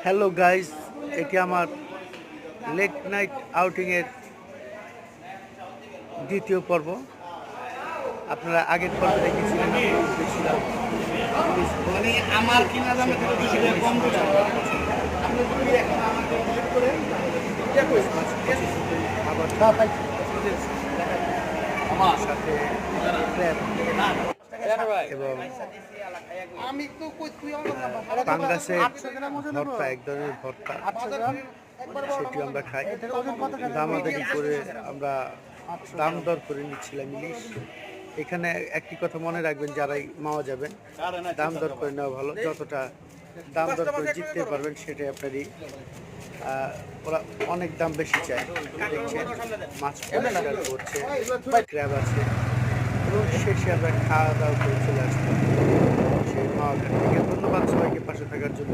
Hello guys, এটি আমার late night আউটিংয়ের দ্বিতীয় পর্ব। আপনারা আগের পর্বে দেখেছিলেন আমি উঠেছিলাম মানে আমার কিনা দামে থেকে বেশি কম বুঝান। আপনি যদি এখন আমাকে ভিজিট করেন আবার আমার সাথে crab এবং আমি তো কই তুই পাঙ্গাসের ভর্তা, এক ধরনের ভর্তা, সেটি আমরা খাই। দামাদামি করে আমরা দাম দর করে নিচ্ছিলাম ইলিশ। এখানে একটি কথা মনে রাখবেন, যারাই মাওয়া যাবেন দাম দর করে নেওয়া ভালো। যতটা দাম দর করে জিততে পারবেন সেটাই আপনারই। ওরা অনেক দাম বেশি চায়, দেখছেন মাছ পরিষ্কার করছে, ক্র্যাব আছে এবং শেষে আমরা খাওয়া দাওয়া করে চলে আসলাম সেই মাওয়া ঘাট থেকে। ধন্যবাদ সবাইকে পাশে থাকার জন্য।